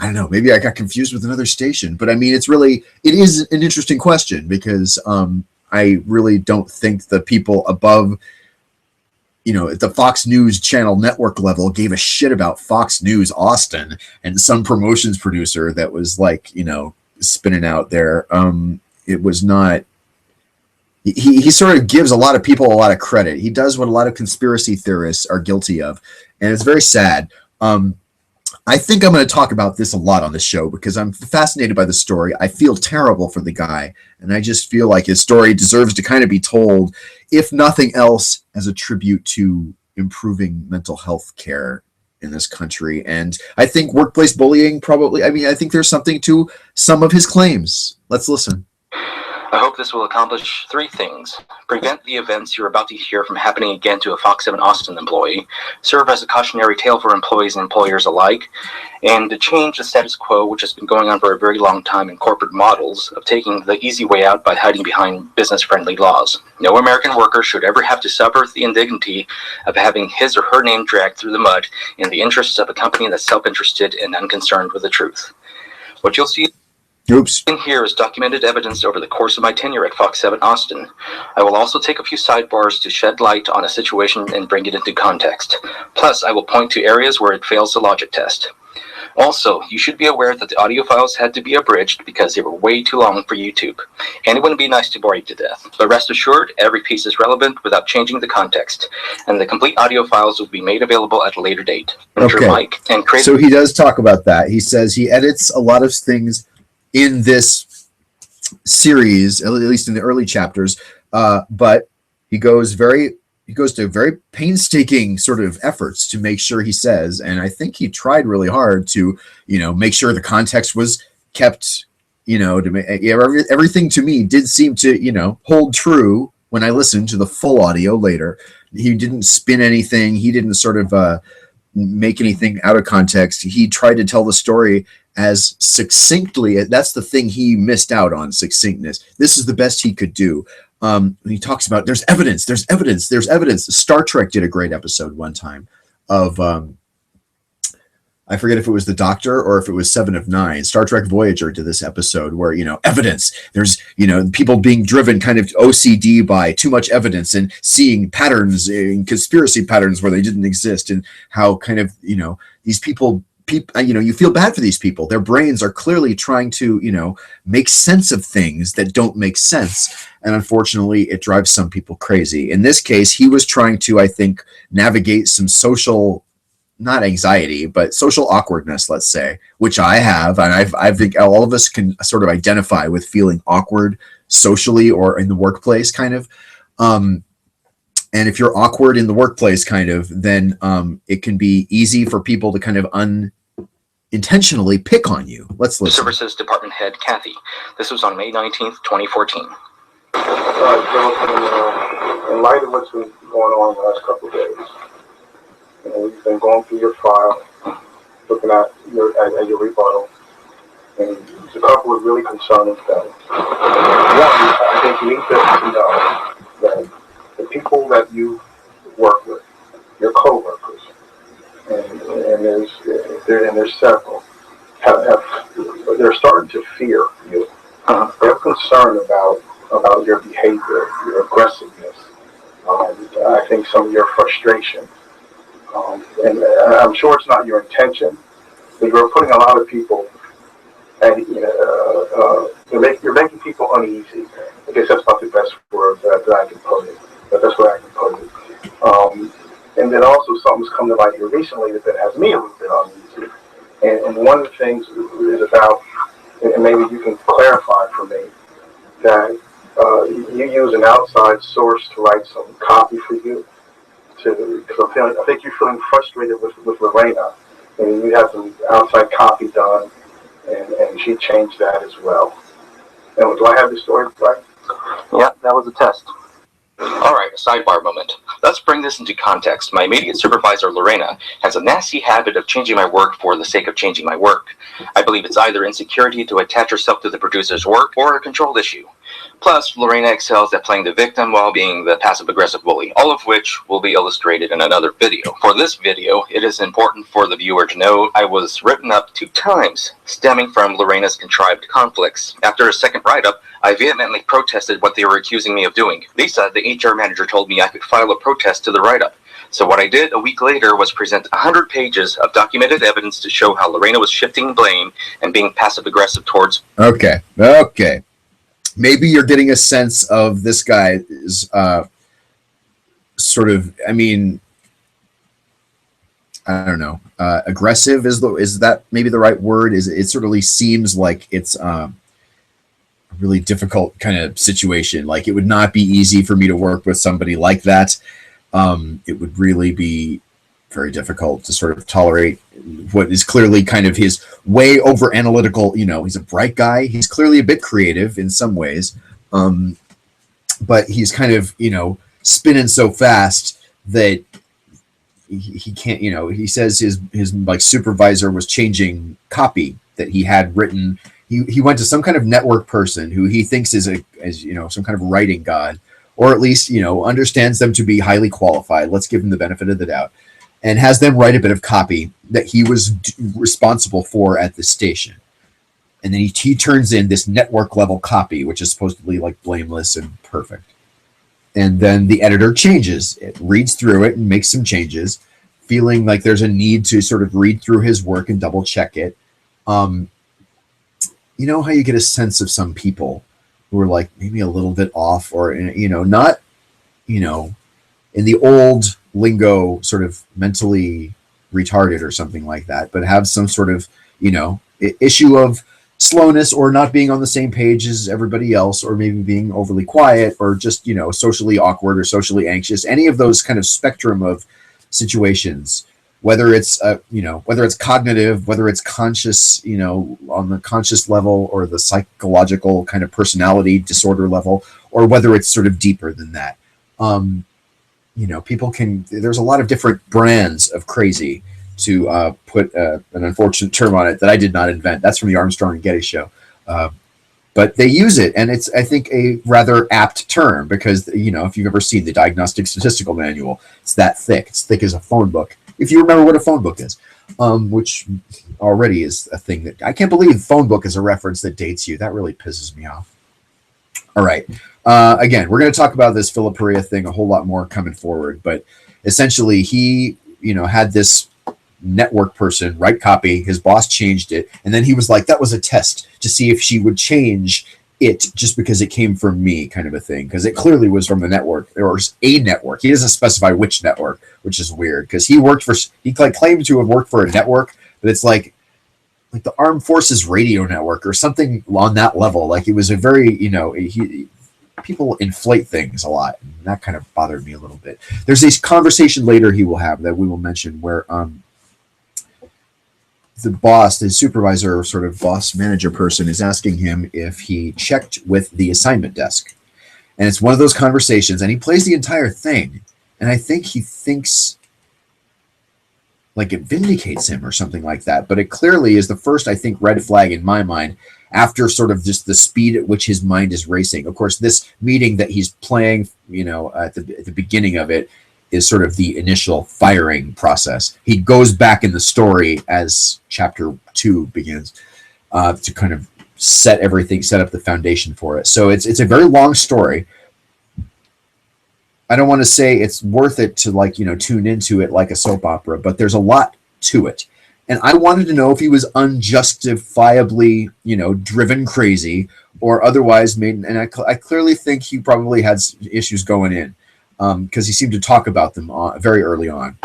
don't know, maybe I got confused with another station. But I mean, it is an interesting question because I really don't think the people above, at the Fox News Channel network level gave a shit about Fox News Austin and some promotions producer that was spinning out there. It was not. He sort of gives a lot of people a lot of credit. He does what a lot of conspiracy theorists are guilty of, and it's very sad. I think I'm going to talk about this a lot on this show because I'm fascinated by the story. I feel terrible for the guy, and I just feel like his story deserves to kind of be told, if nothing else, as a tribute to improving mental health care in this country. And I think workplace bullying I think there's something to some of his claims. Let's listen. I hope this will accomplish 3 things. Prevent the events you're about to hear from happening again to a Fox 7 Austin employee, serve as a cautionary tale for employees and employers alike, and to change the status quo, which has been going on for a very long time in corporate models, of taking the easy way out by hiding behind business-friendly laws. No American worker should ever have to suffer the indignity of having his or her name dragged through the mud in the interests of a company that's self-interested and unconcerned with the truth. What you'll see in here is documented evidence over the course of my tenure at Fox 7 Austin. I will also take a few sidebars to shed light on a situation and bring it into context. Plus, I will point to areas where it fails the logic test. Also, you should be aware that the audio files had to be abridged because they were way too long for YouTube. And it wouldn't be nice to bore you to death. But rest assured, every piece is relevant without changing the context. And the complete audio files will be made available at a later date. Okay. Mike and So he does talk about that. He says he edits a lot of things in this series, at least in the early chapters, but he goes to very painstaking sort of efforts to make sure he says, and I think he tried really hard to, make sure the context was kept, to make everything to me did seem to, hold true when I listened to the full audio later. He didn't spin anything. He didn't sort of make anything out of context. He tried to tell the story as succinctly. That's the thing he missed out on, succinctness. This is the best he could do. He talks about there's evidence. Star Trek did a great episode one time of I forget if it was the Doctor or if it was 7 of 9. Star Trek Voyager did this episode where, evidence. There's, people being driven kind of OCD by too much evidence and seeing patterns in conspiracy patterns where they didn't exist, and how kind of, these people, you feel bad for these people. Their brains are clearly trying to, make sense of things that don't make sense. And unfortunately, it drives some people crazy. In this case, he was trying to, I think, navigate some social, not anxiety, but social awkwardness, let's say, which I have. And I think all of us can sort of identify with feeling awkward socially or in the workplace, kind of. And if you're awkward in the workplace, kind of, then it can be easy for people to kind of unintentionally pick on you. Let's listen. Services Department Head Kathy. This was on May 19th, 2014. In light of what's been going on the last couple of days, you've been going through your file, looking at your rebuttal, and there's a couple of really concerning things. One, I think you need to know that the people that you work with, your co-workers, and there's several, they're starting to fear you. They're concerned about your behavior, your aggressiveness. I think some of your frustration. And I'm sure it's not your intention, but you're putting a lot of people, and you're making people uneasy. I guess that's not the best word that I can put it, but that's where I can put it. And then also something's come to light here recently that has me a little bit uneasy. And one of the things is about, and maybe you can clarify for me, that you use an outside source to write some copy for you. Because I think you're feeling frustrated with Lorena, and you have some outside copy done, and she changed that as well. And do I have the story right? Yeah, that was a test. Alright, a sidebar moment. Let's bring this into context. My immediate supervisor, Lorena, has a nasty habit of changing my work for the sake of changing my work. I believe it's either insecurity to attach herself to the producer's work or a control issue. Plus, Lorena excels at playing the victim while being the passive-aggressive bully, all of which will be illustrated in another video. For this video, it is important for the viewer to know I was written up 2 times, stemming from Lorena's contrived conflicts. After a second write-up, I vehemently protested what they were accusing me of doing. Lisa, the HR manager, told me I could file a protest to the write-up. So what I did a week later was present 100 pages of documented evidence to show how Lorena was shifting blame and being passive-aggressive towards... Okay. Maybe you're getting a sense of this guy's sort of, I don't know, aggressive is that maybe the right word? It certainly seems like it's a really difficult kind of situation. Like, it would not be easy for me to work with somebody like that. It would really be very difficult to sort of tolerate what is clearly kind of his way over analytical. He's a bright guy. He's clearly a bit creative in some ways, But he's kind of, you know, spinning so fast that he can't, you know, he says his like supervisor was changing copy that he had written. He went to some kind of network person who he thinks is you know, some kind of writing god, or at least, you know, understands them to be highly qualified. Let's give him the benefit of the doubt, and has them write a bit of copy that he was responsible for at the station. And then he turns in this network level copy, which is supposedly like blameless and perfect. And then the editor changes it, reads through it and makes some changes, feeling like there's a need to sort of read through his work and double check it. You know how you get a sense of some people who are like maybe a little bit off, or, you know, not, you know, in the old lingo, sort of mentally retarded or something like that, but have some sort of, you know, issue of slowness, or not being on the same page as everybody else, or maybe being overly quiet, or just, you know, socially awkward or socially anxious. Any of those kind of spectrum of situations, whether it's you know, whether it's cognitive, whether it's conscious, you know, on the conscious level, or the psychological kind of personality disorder level, or whether it's sort of deeper than that. You know, people can, there's a lot of different brands of crazy, to put an unfortunate term on it that I did not invent. That's from the Armstrong and Getty show. But they use it, and it's, I think, a rather apt term, because, you know, if you've ever seen the Diagnostic Statistical Manual, it's that thick. It's thick as a phone book, if you remember what a phone book is, which already is a thing that, I can't believe phone book is a reference that dates you. That really pisses me off. All right. Again, we're going to talk about this Philip Perea thing a whole lot more coming forward, but essentially he, you know, had this network person write copy, his boss changed it, and then he was like, that was a test to see if she would change it just because it came from me, kind of a thing, because it clearly was from the network, or a network. He doesn't specify which network, which is weird, because he like claimed to have worked for a network, but it's like the Armed Forces Radio Network or something on that level. Like, it was a very, you know, people inflate things a lot, and that kind of bothered me a little bit. There's this conversation later he will have that we will mention, where the boss, the supervisor, sort of boss manager person, is asking him if he checked with the assignment desk. And it's one of those conversations, and he plays the entire thing, and I think he thinks like it vindicates him or something like that. But it clearly is the first, I think, red flag in my mind, after sort of just the speed at which his mind is racing. Of course, this meeting that he's playing, you know, at the beginning of it, is sort of the initial firing process. He goes back in the story as chapter 2 begins, to kind of set up the foundation for it. So it's a very long story. I don't want to say it's worth it to, like, you know, tune into it like a soap opera, but there's a lot to it. And I wanted to know if he was unjustifiably, you know, driven crazy, or otherwise made, and I clearly think he probably had issues going in. Because he seemed to talk about them very early on.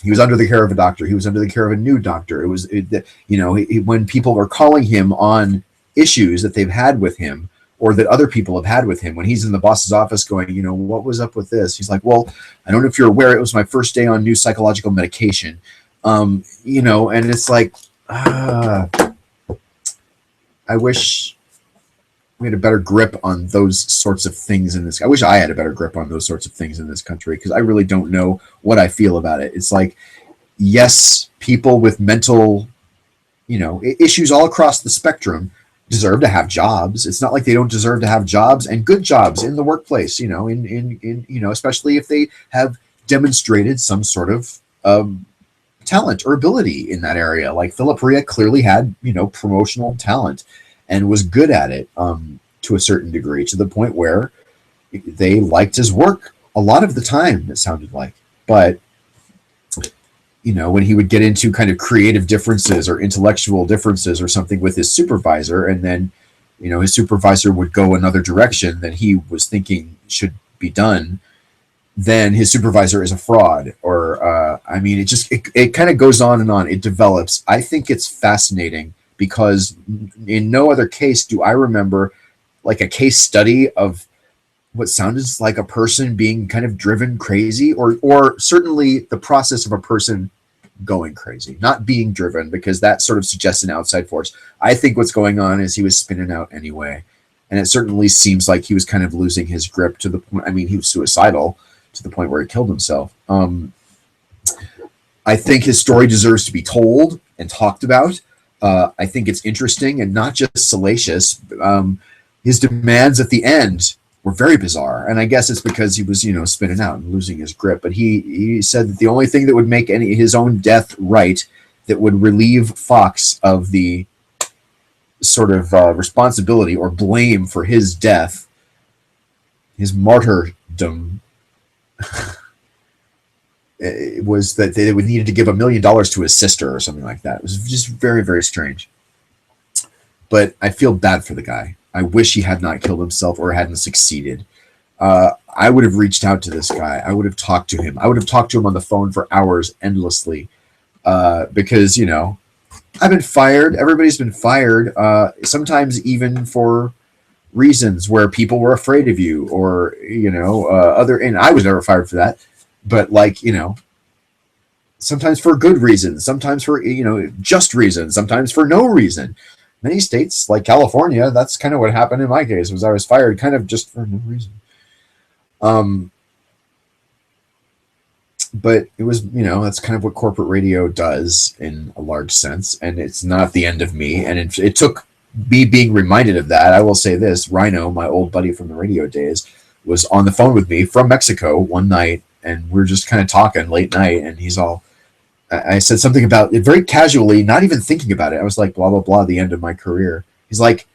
He was under the care of a doctor. He was under the care of a new doctor. You know, when people are calling him on issues that they've had with him, or that other people have had with him, when he's in the boss's office going, you know, what was up with this? He's like, well, I don't know if you're aware, it was my first day on new psychological medication. You know, and it's like, I wish we had a better grip on those sorts of things in this. I wish I had a better grip on those sorts of things in this country, because I really don't know what I feel about it. It's like, yes, people with mental, you know, issues all across the spectrum deserve to have jobs. It's not like they don't deserve to have jobs, and good jobs in the workplace, you know, in you know, especially if they have demonstrated some sort of talent or ability in that area. Like Philip Perea clearly had, you know, promotional talent, and was good at it to a certain degree, to the point where they liked his work a lot of the time, it sounded like. But, you know, when he would get into kind of creative differences or intellectual differences or something with his supervisor, and then, you know, his supervisor would go another direction than he was thinking should be done, then his supervisor is a fraud. Or, I mean, it kind of goes on and on. It develops. I think it's fascinating, because in no other case do I remember like a case study of what sounded like a person being kind of driven crazy, or certainly the process of a person going crazy, not being driven, because that sort of suggests an outside force. I think what's going on is he was spinning out anyway. And it certainly seems like he was kind of losing his grip to the point. I mean, he was suicidal to the point where he killed himself. I think his story deserves to be told and talked about. I think it's interesting and not just salacious. His demands at the end were very bizarre, and I guess it's because he was, spinning out and losing his grip. But he said that the only thing that would make his own death right, that would relieve Fox of the sort of responsibility or blame for his death, his martyrdom, it was that they would needed to give $1 million to his sister or something like that. It was just very, very strange. But I feel bad for the guy. I wish he had not killed himself or hadn't succeeded. I would have reached out to this guy. I would have talked to him. I would have talked to him on the phone for hours endlessly because, I've been fired. Everybody's been fired, sometimes even for reasons where people were afraid of you or, and I was never fired for that. But sometimes for good reasons, sometimes for, just reasons, sometimes for no reason. Many states like California, that's kind of what happened in my case, was I was fired kind of just for no reason. But it was, that's kind of what corporate radio does in a large sense. And it's not the end of me. And it took me being reminded of that. I will say this, Rhino, my old buddy from the radio days, was on the phone with me from Mexico one night. And we're just kind of talking late night. And I said something about it very casually, not even thinking about it. I was like, blah, blah, blah, the end of my career. He's like,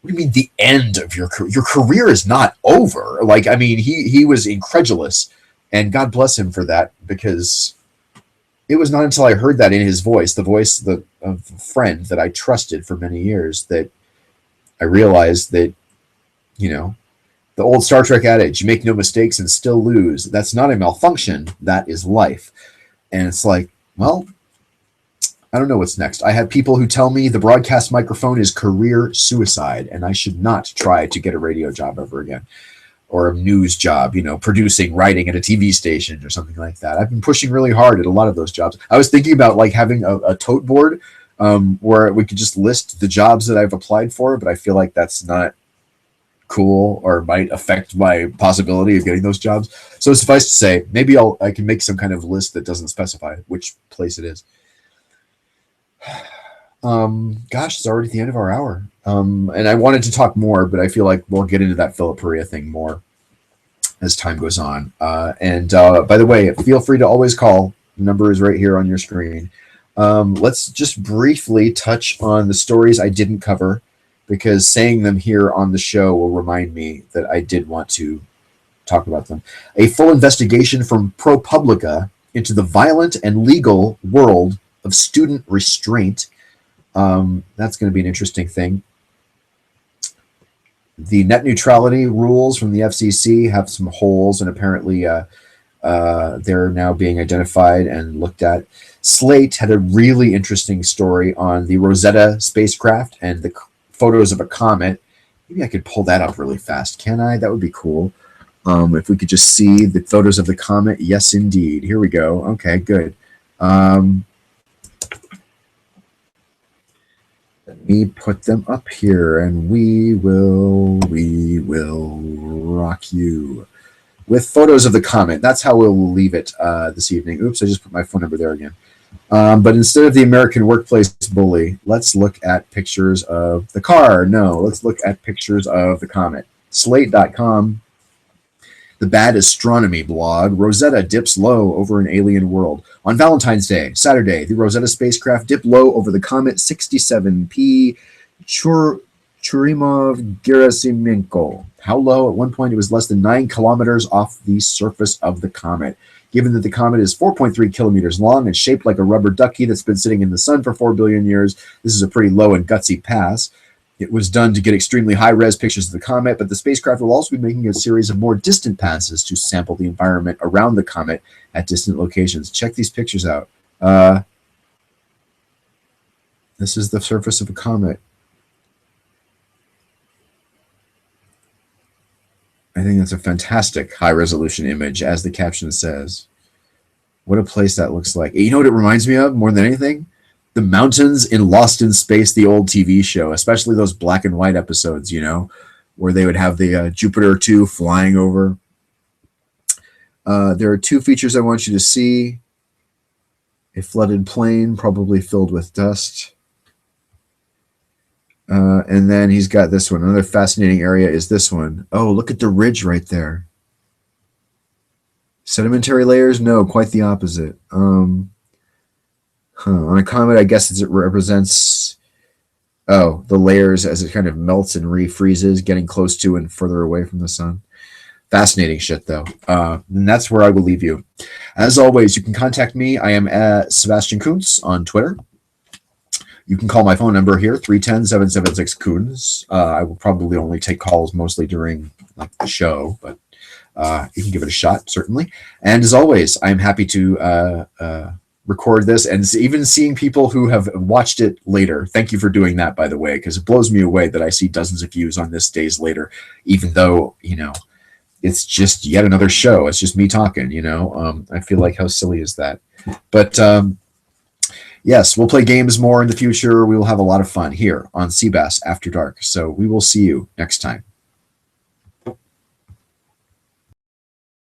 what do you mean the end of your career? Your career is not over. He was incredulous. And God bless him for that, because it was not until I heard that in his voice, the voice of a friend that I trusted for many years, that I realized that, the old Star Trek adage, you make no mistakes and still lose. That's not a malfunction. That is life. And it's like, well, I don't know what's next. I have people who tell me the broadcast microphone is career suicide, and I should not try to get a radio job ever again. Or a news job, producing, writing at a TV station or something like that. I've been pushing really hard at a lot of those jobs. I was thinking about having a tote board where we could just list the jobs that I've applied for, but I feel like that's not cool or might affect my possibility of getting those jobs. So suffice to say, maybe I can make some kind of list that doesn't specify which place it is. Gosh, it's already the end of our hour. And I wanted to talk more, but I feel like we'll get into that Philip Perea thing more as time goes on. And by the way, feel free to always call. The number is right here on your screen. Let's just briefly touch on the stories I didn't cover, because saying them here on the show will remind me that I did want to talk about them. A full investigation from ProPublica into the violent and legal world of student restraint. That's going to be an interesting thing. The net neutrality rules from the FCC have some holes, and apparently they're now being identified and looked at. Slate had a really interesting story on the Rosetta spacecraft and the photos of a comet. Maybe I could pull that up really fast. Can I? That would be cool. If we could just see the photos of the comet. Yes, indeed. Here we go. Okay, good. Let me put them up here, and we will rock you with photos of the comet. That's how we'll leave it this evening. Oops, I just put my phone number there again. But instead of the American workplace bully, let's look at pictures of the car. No, let's look at pictures of the comet. Slate.com. The Bad Astronomy blog. Rosetta dips low over an alien world. On Valentine's Day, Saturday, the Rosetta spacecraft dipped low over the comet 67P Churyumov-Gerasimenko. How low? At one point, it was less than 9 kilometers off the surface of the comet. Given that the comet is 4.3 kilometers long and shaped like a rubber ducky that's been sitting in the sun for 4 billion years, this is a pretty low and gutsy pass. It was done to get extremely high-res pictures of the comet, but the spacecraft will also be making a series of more distant passes to sample the environment around the comet at distant locations. Check these pictures out. This is the surface of a comet. I think that's a fantastic high-resolution image, as the caption says. What a place that looks like. You know what it reminds me of more than anything? the mountains in Lost in Space, the old TV show, especially those black and white episodes, you know, where they would have the Jupiter 2 flying over. There are 2 features I want you to see. A flooded plain, probably filled with dust. And then he's got this one. Another fascinating area is this one. Oh, look at the ridge right there. Sedimentary layers? No, quite the opposite. On a comet, I guess it represents, the layers as it kind of melts and refreezes, getting close to and further away from the sun. Fascinating shit, though. And that's where I will leave you. As always, you can contact me. I am at Sebastian Kunz on Twitter. You can call my phone number here, 310-776-KUNZ. I will probably only take calls mostly during the show, but you can give it a shot, certainly. And as always, I'm happy to record this, and even seeing people who have watched it later. Thank you for doing that, by the way, because it blows me away that I see dozens of views on this days later, even though, you know, it's just yet another show. It's just me talking, you know. I feel like, how silly is that? But yes, we'll play games more in the future. We will have a lot of fun here on cBas After Dark. So we will see you next time.